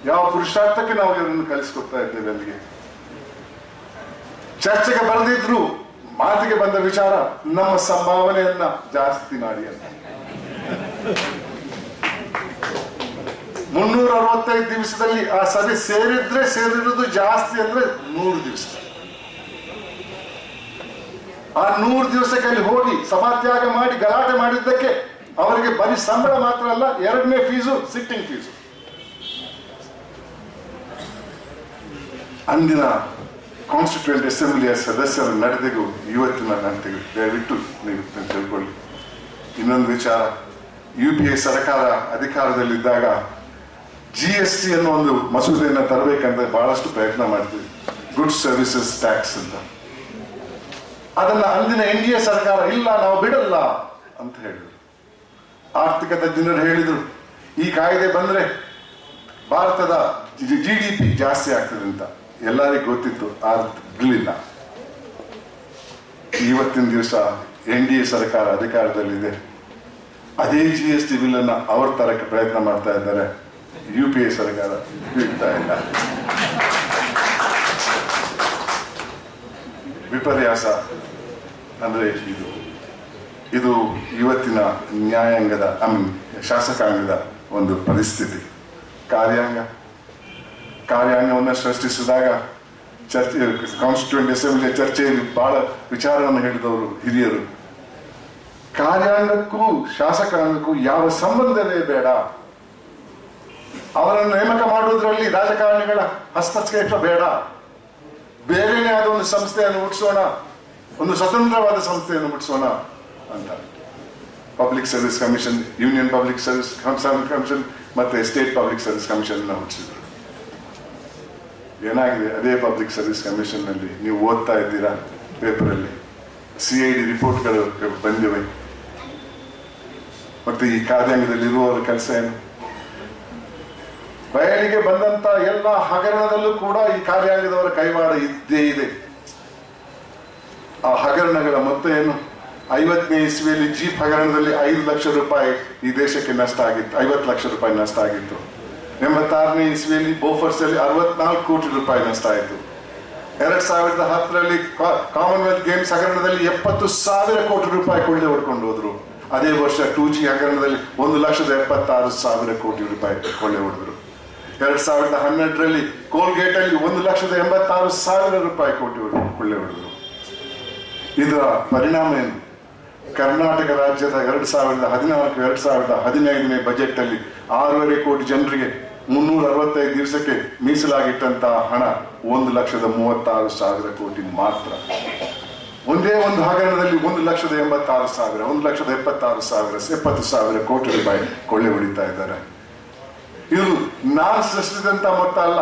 ಯಾವ ಪುರುಷಾರ್ಥಕ್ಕೆ ನಾವು ಇವರನ್ನು ಕಲಿಸ್ಕೊಡ್ತಾ ಇದ್ದೇವೆ ಅಲ್ಲಿಗೆ. ಚರ್ಚೆಗೆ ಬರೆದಿದ್ರು ಮಾತಿಗೆ ಬಂದ ವಿಚಾರ, ನಮ್ಮ ಸಂಭಾವನೆಯನ್ನ ಜಾಸ್ತಿ ಮಾಡಿ ಅಂತ. 365 ದಿವಸದಲ್ಲಿ ಆ ಸಭೆ ಸೇರಿರುವುದು ಜಾಸ್ತಿ ಅಂದ್ರೆ 100 ದಿವಸ. ಆ 100 ದಿವಸಕ್ಕೆ ಅಲ್ಲಿ ಹೋಗಿ ಸಭಾತ್ಯಾಗ ಮಾಡಿ ಗಲಾಟೆ ಮಾಡಿದ್ದಕ್ಕೆ ಅವರಿಗೆ ಬರೀ ಸಂಬಳ ಮಾತ್ರ ಅಲ್ಲ, 2ನೇ ಫೀಸು ಸಿಟ್ಟಿಂಗ್ ಫೀಸು. ಅಂದಿನ ಕಾನ್ಸ್ಟಿಟ್ಯೂಂಟ್ ಅಸೆಂಬ್ಲಿಯ ಸದಸ್ಯರ ನಡೆದಿಗೂ ಇವತ್ತಿನ ನಡತೆಗೂ ದಯವಿಟ್ಟು ನೀವು ತಿಳ್ಕೊಳ್ಳಿ. ಇನ್ನೊಂದು ವಿಚಾರ, UPA ಸರ್ಕಾರ ಅಧಿಕಾರದಲ್ಲಿದ್ದಾಗ GST ಅನ್ನೋ ಒಂದು ಮಸೂದೆಯನ್ನು ತರಬೇಕಂತ ಬಹಳಷ್ಟು ಪ್ರಯತ್ನ ಮಾಡ್ತೀವಿ, ಗುಡ್ಸ್ ಸರ್ವಿಸಸ್ ಟ್ಯಾಕ್ಸ್ ಅಂತ. ಅದನ್ನ ಅಂದಿನ NDA ಸರ್ಕಾರ ಇಲ್ಲ, ನಾವು ಬಿಡಲ್ಲ ಅಂತ ಹೇಳಿದ್ರು. ಆರ್ಥಿಕ ತಜ್ಞರು ಹೇಳಿದ್ರು, ಈ ಕಾಯ್ದೆ ಬಂದ್ರೆ ಭಾರತದ GDP ಜಾಸ್ತಿ ಆಗ್ತದೆ ಅಂತ ಎಲ್ಲರಿಗೂ ಗೊತ್ತಿತ್ತು, ಆಗಲಿಲ್ಲ. ಇವತ್ತಿನ ದಿವಸ NDA ಸರ್ಕಾರ ಅಧಿಕಾರದಲ್ಲಿದೆ. ಅದೇ GST ಬಿಲ್ ಅನ್ನ ಅವ್ರ ತರಕ್ಕೆ ಪ್ರಯತ್ನ ಮಾಡ್ತಾ ಇದ್ದಾರೆ. UPA ಸರ್ಕಾರ ಬಿಡ್ತಾ ಇಲ್ಲ. ವಿಪರ್ಯಾಸ ಅಂದ್ರೆ ಇದು ಇವತ್ತಿನ ನ್ಯಾಯಾಂಗದ ಶಾಸಕಾಂಗದ ಒಂದು ಪರಿಸ್ಥಿತಿ. ಕಾರ್ಯಾಂಗವನ್ನು ಸೃಷ್ಟಿಸಿದಾಗ ಚರ್ಚೆ, ಕಾನ್ಸ್ಟಿಟ್ಯೂಂಟ್ ಅಸೆಂಬ್ಲಿಯ ಚರ್ಚೆಯಲ್ಲಿ ಬಹಳ ವಿಚಾರವನ್ನು ಹೇಳಿದವರು ಹಿರಿಯರು. ಕಾರ್ಯಾಂಗಕ್ಕೂ ಶಾಸಕಾಂಗಕ್ಕೂ ಯಾವ ಸಂಬಂಧವೇ ಬೇಡ. ಅವರನ್ನು ನೇಮಕ ಮಾಡುವುದರಲ್ಲಿ ರಾಜಕಾರಣಿಗಳ ಹಸ್ತಕ್ಷೇಪ ಬೇಡ. ಬೇರೆನೇ ಆದ ಒಂದು ಸಂಸ್ಥೆಯನ್ನು ಹುಟ್ಟಿಸೋಣ, ಒಂದು ಸ್ವತಂತ್ರವಾದ ಸಂಸ್ಥೆಯನ್ನು ಹುಟ್ಟಿಸೋಣ ಅಂತ public service commission, union public service commission ಮತ್ತೆ ಸ್ಟೇಟ್ ಪಬ್ಲಿಕ್ ಸರ್ವಿಸ್ ಕಮಿಷನ್ ಹುಟ್ಟಿಸಿದ್ರು. ಏನಾಗಿದೆ? ಅದೇ ಪಬ್ಲಿಕ್ ಸರ್ವಿಸ್ ಕಮಿಷನ್ ನಲ್ಲಿ ನೀವು ಓದ್ತಾ ಇದ್ದೀರಾ ಪೇಪರಲ್ಲಿ, CID ರಿಪೋರ್ಟ್ಗಳು ಬಂದಿವೆ. ಮತ್ತೆ ಈ ಕಾರ್ಯಾಂಗದಲ್ಲಿ ಇರುವವರ ಕೆಲಸ ಏನು? ಬಯಲಿಗೆ ಬಂದಂತ ಎಲ್ಲ ಹಗರಣದಲ್ಲೂ ಕೂಡ ಈ ಕಾರ್ಯಾಂಗದವರ ಕೈವಾಡ ಇದ್ದೇ ಇದೆ. ಆ ಹಗರಣಗಳ ಮೊತ್ತ ಏನು? 50ನೇ ಇಸ್ವಿಯಲ್ಲಿ ಜೀಪ್ ಹಗರಣದಲ್ಲಿ 5 ಲಕ್ಷ ರೂಪಾಯಿ ಈ ದೇಶಕ್ಕೆ ನಷ್ಟ ಆಗಿತ್ತು, 50 ಲಕ್ಷ ರೂಪಾಯಿ ನಷ್ಟ ಆಗಿತ್ತು. 86ನೇ ಇಸ್ವಿಯಲ್ಲಿ ಬೋಫರ್ಸ್ ಅಲ್ಲಿ 64 ಕೋಟಿ ರೂಪಾಯಿ ನಷ್ಟ ಆಯಿತು. 2010ರಲ್ಲಿ ಕಾಮನ್ವೆಲ್ತ್ ಗೇಮ್ಸ್ ಹಗರಣದಲ್ಲಿ 70,000 ಕೋಟಿ ರೂಪಾಯಿ ಕೊಳ್ಳೆ ಹೊಡ್ಕೊಂಡು ಹೋದ್ರು. ಅದೇ ವರ್ಷ 2G ಹಗರಣದಲ್ಲಿ 1,76,000 ಕೋಟಿ ರೂಪಾಯಿ ಕೊಳ್ಳೆ ಹೊಡೆದ್ರು. 2012ರಲ್ಲಿ ಕೋಲ್ಗೇಟ್ ಅಲ್ಲಿ 1,86,000 ರೂಪಾಯಿ ಕೊಳ್ಳೆ ಹೊಡೆದ್ರು. ಇದರ ಪರಿಣಾಮ ಏನು? ಕರ್ನಾಟಕ ರಾಜ್ಯದ 2014-2015ನೇ ಬಜೆಟ್ ಅಲ್ಲಿ 6.5 ಕೋಟಿ ಜನರಿಗೆ 365 ದಿವಸಕ್ಕೆ ಮೀಸಲಾಗಿಟ್ಟಂತಹ ಹಣ 1,36,000 ಕೋಟಿ ಮಾತ್ರ. ಒಂದೇ ಒಂದು ಹಗರಣದಲ್ಲಿ 1,86,000, 1,76,000, 70,000 ಕೋಟಿ ರೂಪಾಯಿ ಕೊಳ್ಳೆ ಹೊಡಿತಾ ಇದ್ದಾರೆ. ಇದು ನಾನು ಸೃಷ್ಟಿಸಿದಂತ ಮೊತ್ತ ಅಲ್ಲ.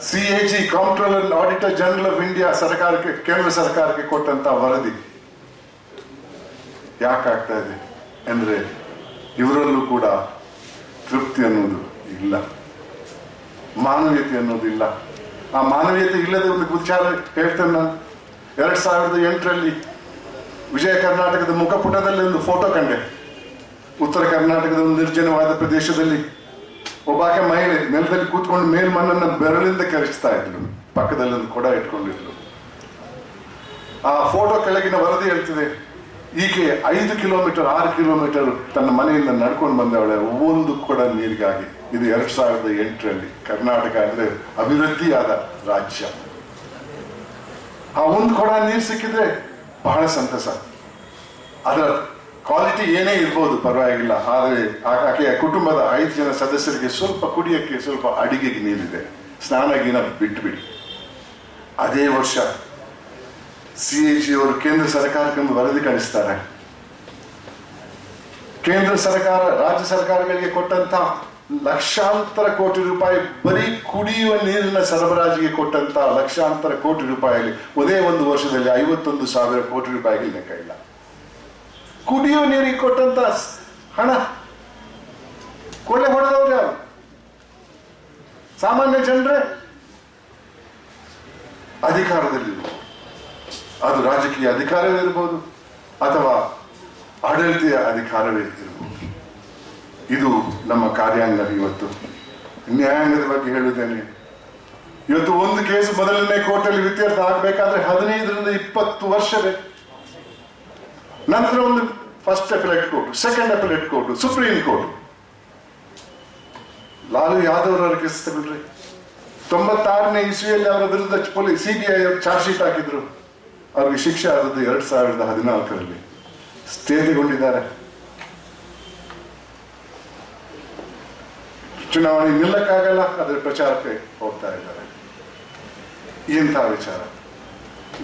CAG, comptroller and auditor general of India ಸರ್ಕಾರಕ್ಕೆ, ಕೇಂದ್ರ ಸರ್ಕಾರಕ್ಕೆ ಕೊಟ್ಟಂತ ವರದಿ. ಯಾಕಾಗ್ತಾ ಇದೆ ಅಂದ್ರೆ ಇವರಲ್ಲೂ ಕೂಡ ತೃಪ್ತಿ ಅನ್ನೋದು ಇಲ್ಲ, ಮಾನವೀಯತೆ ಅನ್ನೋದು ಇಲ್ಲ. ಆ ಮಾನವೀಯತೆ ಇಲ್ಲದೆ ಒಂದು ವಿಚಾರ ಹೇಳ್ತೇನೆ ನಾನು. 2008ರಲ್ಲಿ ವಿಜಯ ಕರ್ನಾಟಕದ ಮುಖಪುಟದಲ್ಲಿ ಒಂದು ಫೋಟೋ ಕಂಡೆ. ಉತ್ತರ ಕರ್ನಾಟಕದ ಒಂದು ನಿರ್ಜನವಾದ ಪ್ರದೇಶದಲ್ಲಿ ಒಬ್ಬಾಕೆ ಮಹಿಳೆ ನೆಲದಲ್ಲಿ ಕೂತ್ಕೊಂಡು ಮೇಲ್ಮಣ್ಣನ್ನ ಬೆರಳಿಂದ ಕೆರಚಿಸ್ತಾ ಇದ್ಲು, ಪಕ್ಕದಲ್ಲಿ ಒಂದು ಕೊಡ ಇಟ್ಕೊಂಡಿದ್ಲು. ಆ ಫೋಟೋ ಕೆಳಗಿನ ವರದಿ ಹೇಳ್ತಿದೆ, ಈಕೆ 5 ಕಿಲೋಮೀಟರ್ 6 ಕಿಲೋಮೀಟರ್ ತನ್ನ ಮನೆಯಿಂದ ನಡ್ಕೊಂಡು ಬಂದವಳೆ ಒಂದು ಕೊಡ ನೀರಿಗಾಗಿ. ಇದು 2008ರಲ್ಲಿ. ಕರ್ನಾಟಕ ಅಂದ್ರೆ ಅಭಿವೃದ್ಧಿಯಾದ ರಾಜ್ಯ. ಆ ಒಂದು ಕೊಡ ನೀರು ಸಿಕ್ಕಿದ್ರೆ ಬಹಳ ಸಂತಸ. ಅದರ ಕ್ವಾಲಿಟಿ ಏನೇ ಇರ್ಬೋದು, ಪರವಾಗಿಲ್ಲ. ಆದರೆ ಆಕೆಯ ಕುಟುಂಬದ 5 ಜನ ಸದಸ್ಯರಿಗೆ ಸ್ವಲ್ಪ ಕುಡಿಯಕ್ಕೆ, ಸ್ವಲ್ಪ ಅಡಿಗೆಗೆ ನೀರಿದೆ, ಸ್ನಾನಗಿನ ಬಿಟ್ಬಿಡಿ. ಅದೇ ವರ್ಷ CAG ಅವರು ಕೇಂದ್ರ ಸರ್ಕಾರಕ್ಕೆ ಒಂದು ವರದಿ ಕಳಿಸ್ತಾರೆ. ಕೇಂದ್ರ ಸರ್ಕಾರ ರಾಜ್ಯ ಸರ್ಕಾರಗಳಿಗೆ ಕೊಟ್ಟಂತ ಲಕ್ಷಾಂತರ ಕೋಟಿ ರೂಪಾಯಿ ಬರೀ ಕುಡಿಯುವ ನೀರಿನ ಸರಬರಾಜಿಗೆ ಕೊಟ್ಟಂತ ಲಕ್ಷಾಂತರ ಕೋಟಿ ರೂಪಾಯಿಯಲ್ಲಿ ಒಂದೇ ಒಂದು ವರ್ಷದಲ್ಲಿ 51,000 ಕೋಟಿ ರೂಪಾಯಿಗೆ ಲೆಕ್ಕ ಇಲ್ಲ. ಕುಡಿಯುವ ನೀರಿಗೆ ಕೊಟ್ಟಂತ ಹಣ ಕೊಳ್ಳೆ ಹೊಡೆದವ್ರು ಯಾರು? ಸಾಮಾನ್ಯ ಜನರೇ. ಅಧಿಕಾರದಲ್ಲಿರುವ, ಅದು ರಾಜಕೀಯ ಅಧಿಕಾರವೇ ಇರಬಹುದು ಅಥವಾ ಆಡಳಿತೀಯ ಅಧಿಕಾರವೇ ಇರಬಹುದು. ಇದು ನಮ್ಮ ಕಾರ್ಯಾಂಗ. ಇವತ್ತು ನ್ಯಾಯಾಂಗದ ಬಗ್ಗೆ ಹೇಳುತ್ತೇನೆ. ಇವತ್ತು ಒಂದು ಕೇಸು ಮೊದಲನೇ ಕೋರ್ಟಲ್ಲಿ ಇತ್ಯರ್ಥ ಆಗಬೇಕಾದ್ರೆ 15ರಿಂದ 20 ವರ್ಷ ಬೇಕು. ನಂತರ ಒಂದು first appellate court, second appellate court, supreme court. Lalu Yadav ಅವರ ಕೇಸ್ ತಗೊಂಡ್ರಿ. 96ನೇ ಇಸ್ವಿಯಲ್ಲಿ ಅವರ ವಿರುದ್ಧ CBI ಚಾರ್ಜ್ ಶೀಟ್ ಹಾಕಿದ್ರು. ಅವ್ರಿಗೆ ಶಿಕ್ಷೆ ಆದದ್ದು 2014ರಲ್ಲಿ. ಸ್ಟೇ ತಗೊಂಡಿದ್ದಾರೆ. ಚುನಾವಣೆ ನಿಲ್ಲಕ್ಕಾಗಲ್ಲ, ಅದರ ಪ್ರಚಾರಕ್ಕೆ ಹೋಗ್ತಾ ಇದ್ದಾರೆ. ಇಂಥ ವಿಚಾರ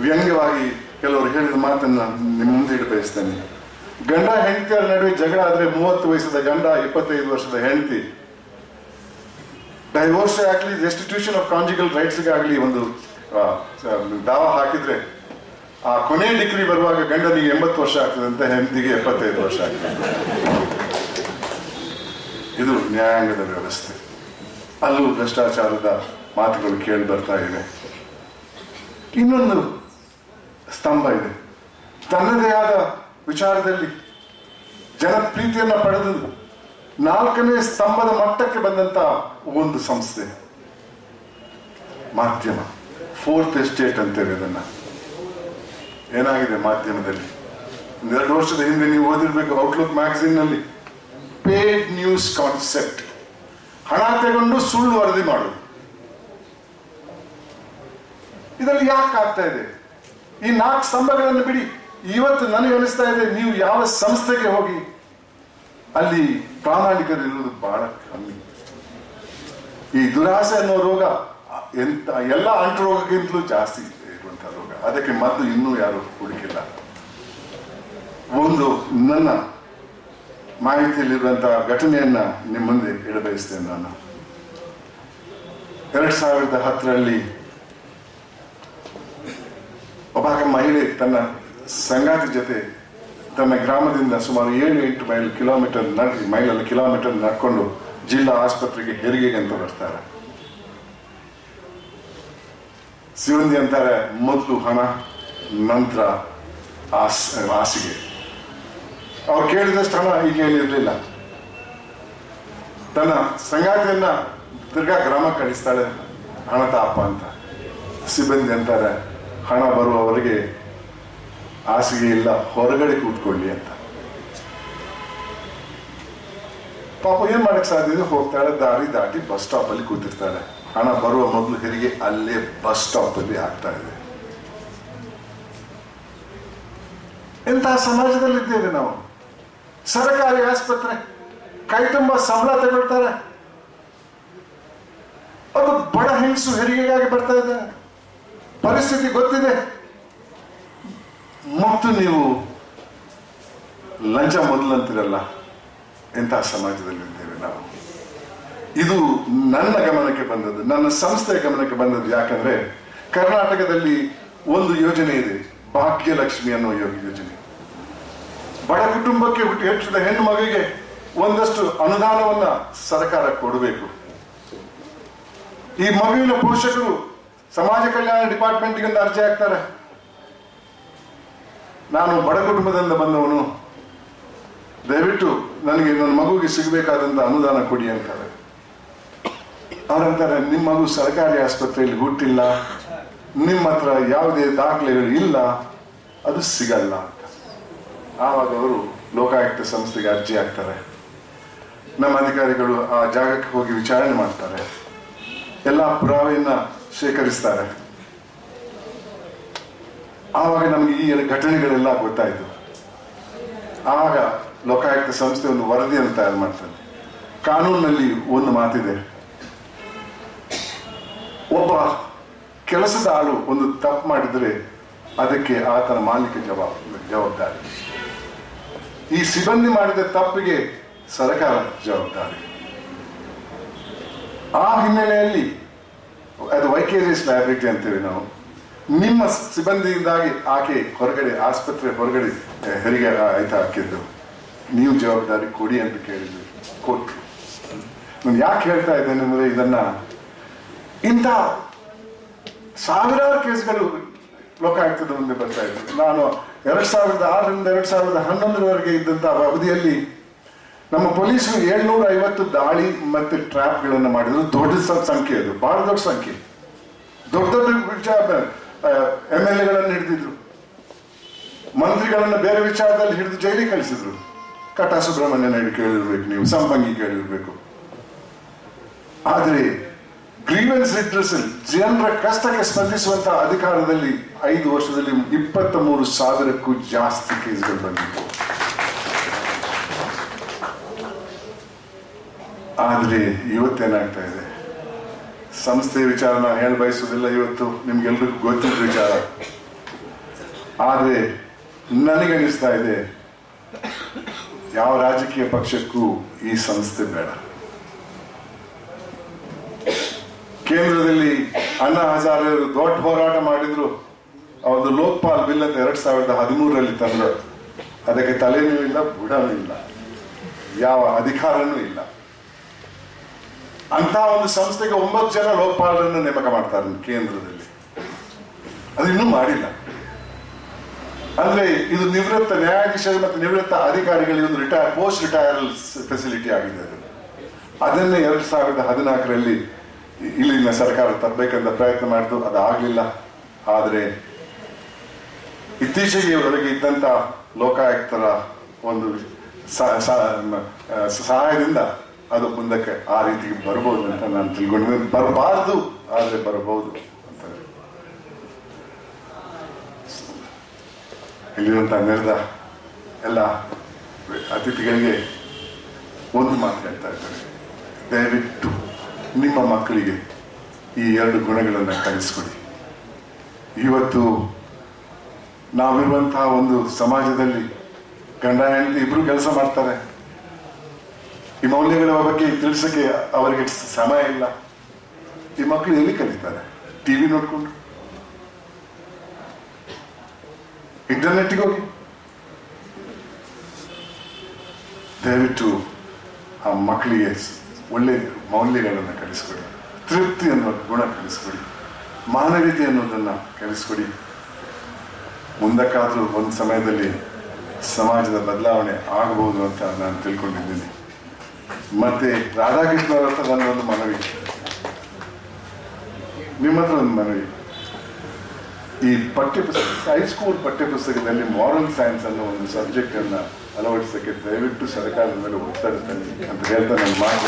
ವ್ಯಂಗ್ಯವಾಗಿ ಕೆಲವರು ಹೇಳಿದ ಮಾತನ್ನ ನಿಮ್ಮ ಮುಂದೆ ಇಡ ಬಯಸ್ತೇನೆ. ಗಂಡ ಹೆಂಡತಿಯರ ನಡುವೆ ಜಗಳ ಆದ್ರೆ 30 ವಯಸ್ಸದ ಗಂಡ 25 ವರ್ಷದ ಹೆಂಡತಿ ಡೈವೋರ್ಸ್ ಆಗ್ಲಿ, ರೆಸ್ಟಿಟ್ಯೂಷನ್ ಆಫ್ ಕಾಂಜುಗಲ್ ರೈಟ್ಸ್ ಆಗಲಿ ಒಂದು ದಾವ ಹಾಕಿದ್ರೆ ಆ ಕೊನೆ ಡಿಗ್ರಿ ಬರುವಾಗ ಗಂಡನಿಗೆ 80 ವರ್ಷ ಆಗ್ತದಂತೆ, ಹೆಂಡತಿಗೆ 75 ವರ್ಷ ಆಗ್ತದೆ. ಇದು ನ್ಯಾಯಾಂಗದ ವ್ಯವಸ್ಥೆ. ಅಲ್ಲೂ ಭ್ರಷ್ಟಾಚಾರದ ಮಾತುಗಳು ಕೇಳಿ ಬರ್ತಾ ಇವೆ. ಇನ್ನೊಂದು ಸ್ತಂಭ ಇದೆ, ತನ್ನದೇ ಆದ ವಿಚಾರದಲ್ಲಿ ಜನಪ್ರೀತಿಯನ್ನ ಪಡೆದು 4ನೇ ಸ್ತಂಭದ ಮಟ್ಟಕ್ಕೆ ಬಂದಂತ ಒಂದು ಸಂಸ್ಥೆ ಮಾಧ್ಯಮ. 4th ಎಸ್ಟೇಟ್ ಅಂತೇವೆ ಅದನ್ನ. ಏನಾಗಿದೆ ಮಾಧ್ಯಮದಲ್ಲಿ? 2 ವರ್ಷದ ಹಿಂದೆ ನೀವು ಓದಿರ್ಬೇಕು, ಔಟ್ಲುಕ್ ಮ್ಯಾಗಝಿನ್ ನಲ್ಲಿ ಪೇಡ್ ನ್ಯೂಸ್ ಕಾನ್ಸೆಪ್ಟ್, ಹಣ ತಗೊಂಡು ಸುಳ್ಳು ವರದಿ ಮಾಡೋದು. ಇದರಲ್ಲಿ ಯಾಕೆ ಆಗ್ತಾ ಇದೆ? ಈ 4 ಸ್ತಂಭಗಳನ್ನು ಬಿಡಿ. ಇವತ್ತು ನನಗೆ ಅನಿಸ್ತಾ ಇದೆ, ನೀವು ಯಾವ ಸಂಸ್ಥೆಗೆ ಹೋಗಿ ಅಲ್ಲಿ ಪ್ರಾಮಾಣಿಕರಿರುವುದು ಬಹಳ ಕಮ್ಮಿ. ಈ ದುರಾಸೆ ಅನ್ನೋ ರೋಗ ಎಲ್ಲ ಅಂಟು ರೋಗಕ್ಕಿಂತಲೂ ಜಾಸ್ತಿ ಇರುವಂತಹ ರೋಗ. ಅದಕ್ಕೆ ಮದ್ದು ಇನ್ನೂ ಯಾರು ಹುಡುಕಿಲ್ಲ. ಒಂದು ನನ್ನ ಮಾಹಿತಿಯಲ್ಲಿರುವಂತಹ ಘಟನೆಯನ್ನ ನಿಮ್ಮ ಮುಂದೆ ಇಡಬಯಸ್ತೇನೆ ನಾನು. 2010ರಲ್ಲಿ ಒಬ್ಬ ಮಹಿಳೆ ತನ್ನ ಸಂಗಾತಿ ಜೊತೆ ತನ್ನ ಗ್ರಾಮದಿಂದ ಸುಮಾರು 7-8 ಕಿಲೋಮೀಟರ್ ನಡ್ಕೊಂಡು ಜಿಲ್ಲಾ ಆಸ್ಪತ್ರೆಗೆ ಹೆರಿಗೆಗೆ ಅಂತ ಬರ್ತಾರೆ. ಸಿಬ್ಬಂದಿ ಅಂತಾರೆ, ಮೊದಲು ಹಣ, ನಂತರ ಹಾಸಿಗೆ. ಅವ್ರು ಕೇಳಿದಷ್ಟು ಹಣ ಈಗ ಏನಿರಲಿಲ್ಲ. ತನ್ನ ಸಂಗಾತಿಯನ್ನ ತಿರ್ಗಾ ಗ್ರಾಮಕ್ಕೆ ಕಳಿಸ್ತಾಳೆ, ಹಣ ತಾಪ ಅಂತ. ಸಿಬ್ಬಂದಿ ಅಂತಾರೆ, ಹಣ ಬರುವವರೆಗೆ ಹಾಸಿಗೆ ಇಲ್ಲ, ಹೊರಗಡೆ ಕೂತ್ಕೊಳ್ಳಿ ಅಂತ. ಪಾಪ ಏನ್ ಮಾಡಕ್ ಸಾಧ್ಯ ಇದೆ? ಹೋಗ್ತಾಳೆ, ದಾರಿ ದಾಟಿ ಬಸ್ ಸ್ಟಾಪ್ ಅಲ್ಲಿ ಕೂತಿರ್ತಾಳೆ. ಹಣ ಬರುವ ಮೊದಲು ಹೆರಿಗೆ ಅಲ್ಲೇ ಬಸ್ ಸ್ಟಾಪ್ ಅಲ್ಲಿ ಆಗ್ತಾ ಇದೆ. ಎಂತಹ ಸಮಾಜದಲ್ಲಿದ್ದೇವೆ ನಾವು. ಸರ್ಕಾರಿ ಆಸ್ಪತ್ರೆ, ಕೈ ತುಂಬ ಸಂಬಳ ತಗೊಳ್ತಾರೆ. ಅದು ಬಡ ಹೆಂಗಸು ಹೆರಿಗೆಗಾಗಿ ಬರ್ತಾ ಇದೆ, ಪರಿಸ್ಥಿತಿ ಗೊತ್ತಿದೆ. ಮತ್ತು ನೀವು ಲಂಚ ಮೊದಲಂತಿರಲ್ಲ. ಎಂತಹ ಸಮಾಜದಲ್ಲಿದ್ದೇವೆ ನಾವು. ಇದು ನನ್ನ ಗಮನಕ್ಕೆ ಬಂದದ್ದು, ನನ್ನ ಸಂಸ್ಥೆಯ ಗಮನಕ್ಕೆ ಬಂದದ್ದು. ಯಾಕಂದ್ರೆ ಕರ್ನಾಟಕದಲ್ಲಿ ಒಂದು ಯೋಜನೆ ಇದೆ, ಭಾಗ್ಯಲಕ್ಷ್ಮಿ ಅನ್ನೋ ಯೋಜನೆ. ಬಡ ಕುಟುಂಬಕ್ಕೆ ಹುಟ್ಟಿದ ಹೆಣ್ಣು ಮಗುವಿಗೆ ಒಂದಷ್ಟು ಅನುದಾನವನ್ನ ಸರ್ಕಾರ ಕೊಡಬೇಕು. ಈ ಮಗುವಿನ ಪೋಷಕರು ಸಮಾಜ ಕಲ್ಯಾಣ ಡಿಪಾರ್ಟ್ಮೆಂಟ್ಗೆ ಒಂದು ಅರ್ಜಿ ಹಾಕ್ತಾರೆ, ನಾನು ಬಡ ಕುಟುಂಬದಿಂದ ಬಂದವನು, ದಯವಿಟ್ಟು ನನಗೆ ನನ್ನ ಮಗುವಿಗೆ ಸಿಗಬೇಕಾದಂತ ಅನುದಾನ ಕೊಡಿ ಅಂತಾರೆ. ಅವರಂತಾರೆ, ನಿಮ್ಮ ಮಗು ಸರ್ಕಾರಿ ಆಸ್ಪತ್ರೆಯಲ್ಲಿ ಹುಟ್ಟಿಲ್ಲ, ನಿಮ್ಮ ಹತ್ರ ಯಾವುದೇ ದಾಖಲೆಗಳು ಇಲ್ಲ, ಅದು ಸಿಗಲ್ಲ ಅಂತ. ಆವಾಗ ಅವರು ಲೋಕಾಯುಕ್ತ ಸಂಸ್ಥೆಗೆ ಅರ್ಜಿ ಹಾಕ್ತಾರೆ. ನಮ್ಮ ಅಧಿಕಾರಿಗಳು ಆ ಜಾಗಕ್ಕೆ ಹೋಗಿ ವಿಚಾರಣೆ ಮಾಡ್ತಾರೆ, ಎಲ್ಲ ಪುರಾವೆಯನ್ನ ಶೇಖರಿಸ್ತಾರೆ. ಆವಾಗ ನಮ್ಗೆ ಈ ಘಟನೆಗಳೆಲ್ಲ ಗೊತ್ತಾಯ್ತು. ಆಗ ಲೋಕಾಯುಕ್ತ ಸಂಸ್ಥೆ ಒಂದು ವರದಿಯನ್ನು ತಯಾರು ಮಾಡ್ತಾರೆ. ಕಾನೂನಿನಲ್ಲಿ ಒಂದು ಮಾತಿದೆ, ಒಬ್ಬ ಕೆಲಸದ ಆಳು ಒಂದು ತಪ್ಪು ಮಾಡಿದ್ರೆ ಅದಕ್ಕೆ ಆತನ ಮಾಲೀಕ ಜವಾಬ್ದಾರಿ. ಈ ಸಿಬ್ಬಂದಿ ಮಾಡಿದ ತಪ್ಪಿಗೆ ಸರ್ಕಾರ ಜವಾಬ್ದಾರಿ. ಆ ಹಿನ್ನೆಲೆಯಲ್ಲಿ ಅದು ವೈಕೇರಿಯಸ್ ಲಯಬಿಲಿಟಿ ಅಂತೇವೆ ನಾವು. ನಿಮ್ಮ ಸಿಬ್ಬಂದಿಯಿಂದಾಗಿ ಆಕೆ ಹೊರಗಡೆ, ಆಸ್ಪತ್ರೆ ಹೊರಗಡೆ ಹೆರಿಗೆ ಆಯ್ತಾ ಹಾಕಿದ್ದು, ನೀವು ಜವಾಬ್ದಾರಿ ಕೊಡಿ ಅಂತ ಕೇಳಿದ್ವಿ, ಕೊಟ್ರು. ನಾನು ಯಾಕೆ ಹೇಳ್ತಾ ಇದ್ದೇನೆ ಅಂದ್ರೆ, ಇದನ್ನ ಇಂಥ ಸಾವಿರಾರು ಕೇಸ್ಗಳು ಲೋಕಾಯುಕ್ತದ ಮುಂದೆ ಬರ್ತಾ ಇದ್ರು. ನಾನು 2006ರಿಂದ 2011ರವರೆಗೆ ಇದ್ದಂತ ಅವಧಿಯಲ್ಲಿ ನಮ್ಮ ಪೊಲೀಸರು 750 ದಾಳಿ ಮತ್ತೆ ಟ್ರ್ಯಾಪ್ಗಳನ್ನು ಮಾಡಿದ್ರು. ದೊಡ್ಡ ಸಂಖ್ಯೆ, ಅದು ಬಹಳ ದೊಡ್ಡ ಸಂಖ್ಯೆ. ದೊಡ್ಡ ದೊಡ್ಡ MLA-ಗಳನ್ನು ಹಿಡಿದಿದ್ರು, ಮಂತ್ರಿಗಳನ್ನ ಬೇರೆ ವಿಚಾರದಲ್ಲಿ ಹಿಡಿದು ಜೈಲಿಗೆ ಕಳಿಸಿದ್ರು. ಕಟಾ ಸುಬ್ರಹ್ಮಣ್ಯ ನಾಯ್ಡು ಕೇಳಿರ್ಬೇಕು, ನೀವು ಸಂಪಂಗಿ ಕೇಳಿರ್ಬೇಕು. ಆದ್ರೆ ಗ್ರೀವೆನ್ಸ್ ರಿಡ್ರೆಸಲ್, ಜನರ ಕಷ್ಟಕ್ಕೆ ಸ್ಪಂದಿಸುವಂತಹ ಅಧಿಕಾರದಲ್ಲಿ 5 ವರ್ಷದಲ್ಲಿ 23,000ಕ್ಕೂ ಜಾಸ್ತಿ ಕೇಸ್ಗಳು ಬಂದಿತ್ತು. ಆದ್ರೆ ಇವತ್ತೇನಾಗ್ತಾ ಇದೆ? ಸಂಸ್ಥೆಯ ವಿಚಾರ ನಾನು ಹೇಳ ಬಯಸುವುದಿಲ್ಲ, ಇವತ್ತು ನಿಮ್ಗೆಲ್ರಿಗೂ ಗೊತ್ತಿದ್ದ ವಿಚಾರ. ಆದ್ರೆ ನನಗನಿಸ್ತಾ ಇದೆ, ಯಾವ ರಾಜಕೀಯ ಪಕ್ಷಕ್ಕೂ ಈ ಸಂಸ್ಥೆ ಬೇಡ. ಕೇಂದ್ರದಲ್ಲಿ ಅಣ್ಣಾ ಹಜಾರೆ ದೊಡ್ಡ ಹೋರಾಟ ಮಾಡಿದ್ರು. ಅವ್ರದ್ದು ಲೋಕಪಾಲ್ ಬಿಲ್ ಅಂತ 2013ರಲ್ಲಿ ತಂದ್ರು. ಅದಕ್ಕೆ ತಲೆನೂ ಇಲ್ಲ, ಬುಡನೂ ಇಲ್ಲ, ಯಾವ ಅಧಿಕಾರನೂ ಇಲ್ಲ. ಅಂತ ಒಂದು ಸಂಸ್ಥೆಗೆ 9 ಜನ ಲೋಕಪಾಲರನ್ನು ನೇಮಕ ಮಾಡ್ತಾರೆ ಕೇಂದ್ರದಲ್ಲಿ. ಅದು ಇನ್ನೂ ಮಾಡಿಲ್ಲ. ಅಂದ್ರೆ ಇದು ನಿವೃತ್ತ ನ್ಯಾಯಾಧೀಶರು ಮತ್ತು ನಿವೃತ್ತ ಅಧಿಕಾರಿಗಳಿಗೆ ಒಂದು ಪೋಸ್ಟ್ ರಿಟೈರಲ್ ಫೆಸಿಲಿಟಿ ಆಗಿದೆ. ಅದನ್ನೇ 2014ರಲ್ಲಿ ಇಲ್ಲಿನ ಸರ್ಕಾರ ತರಬೇಕಂತ ಪ್ರಯತ್ನ ಮಾಡಿತು, ಅದಾಗಲಿಲ್ಲ. ಆದರೆ ಇತ್ತೀಚೆಗೆ ಒಳಗೆ ಇದ್ದಂತ ಲೋಕಾಯುಕ್ತರ ಒಂದು ಸಹಾಯದಿಂದ ಅದು ಮುಂದಕ್ಕೆ ಆ ರೀತಿಗೆ ಬರ್ಬೋದು ಅಂತ ನಾನು ತಿಳ್ಕೊಂಡಿದ್ದೀನಿ. ಬರಬಾರ್ದು, ಆದರೆ ಬರಬಹುದು ಅಂತ. ಇಲ್ಲಿರುವಂತ ನೆರೆದ ಎಲ್ಲ ಅತಿಥಿಗಳಿಗೆ ಒಂದು ಮಾತು ಹೇಳ್ತಾ ಇದ್ದಾರೆ. ದಯವಿಟ್ಟು ನಿಮ್ಮ ಮಕ್ಕಳಿಗೆ ಈ 2 ಗುಣಗಳನ್ನು ಕಲಿಸ್ಕೊಡಿ. ಇವತ್ತು ನಾವಿರುವಂತಹ ಒಂದು ಸಮಾಜದಲ್ಲಿ ಗಂಡ ಹೆಂಡತಿ ಇಬ್ರು ಕೆಲಸ ಮಾಡ್ತಾರೆ. ಈ ಮೌಲ್ಯಗಳ ಬಗ್ಗೆ ತಿಳಿಸಕ್ಕೆ ಅವರಿಗೆ ಸಮಯ ಇಲ್ಲ. ಈ ಮಕ್ಕಳು ಎಲ್ಲಿ ಕಲಿತಾರೆ? ಟಿವಿ ನೋಡ್ಕೊಂಡು, ಇಂಟರ್ನೆಟ್ಗೆ ಹೋಗಿ. ದಯವಿಟ್ಟು ಆ ಮಕ್ಕಳಿಗೆ ಒಳ್ಳೆ ಮೌಲ್ಯಗಳನ್ನು ಕಲಿಸ್ಕೊಡಿ, ತೃಪ್ತಿ ಅನ್ನೋ ಗುಣ ಕಲಿಸ್ಕೊಡಿ, ಮಾನವೀಯತೆ ಅನ್ನೋದನ್ನ ಕಲಿಸ್ಕೊಡಿ. ಮುಂದಕ್ಕಾದ್ರೂ ಒಂದು ಸಮಯದಲ್ಲಿ ಸಮಾಜದ ಬದಲಾವಣೆ ಆಗಬಹುದು ಅಂತ ನಾನು ತಿಳ್ಕೊಂಡಿದ್ದೀನಿ. ಮತ್ತೆ ರಾಧಾಕೃಷ್ಣ ಅವರ ಹತ್ರ ನನ್ನ ಒಂದು ಮನವಿ, ನಿಮ್ಮ ಹತ್ರ ಒಂದು ಮನವಿ. ಈ ಪಠ್ಯಪುಸ್ತಕ, ಹೈಸ್ಕೂಲ್ ಪಠ್ಯಪುಸ್ತಕದಲ್ಲಿ ಮಾರಲ್ ಸೈನ್ಸ್ ಅನ್ನೋ ಒಂದು ಸಬ್ಜೆಕ್ಟ್ ಅನ್ನ ಅಳವಡಿಸಕ್ಕೆ ದಯವಿಟ್ಟು ಸರ್ಕಾರದ ಮೇಲೆ ಒತ್ತಡ ತನ್ನಿ ಅಂತ ಹೇಳ್ತಾ ನನ್ನ ಮಾತು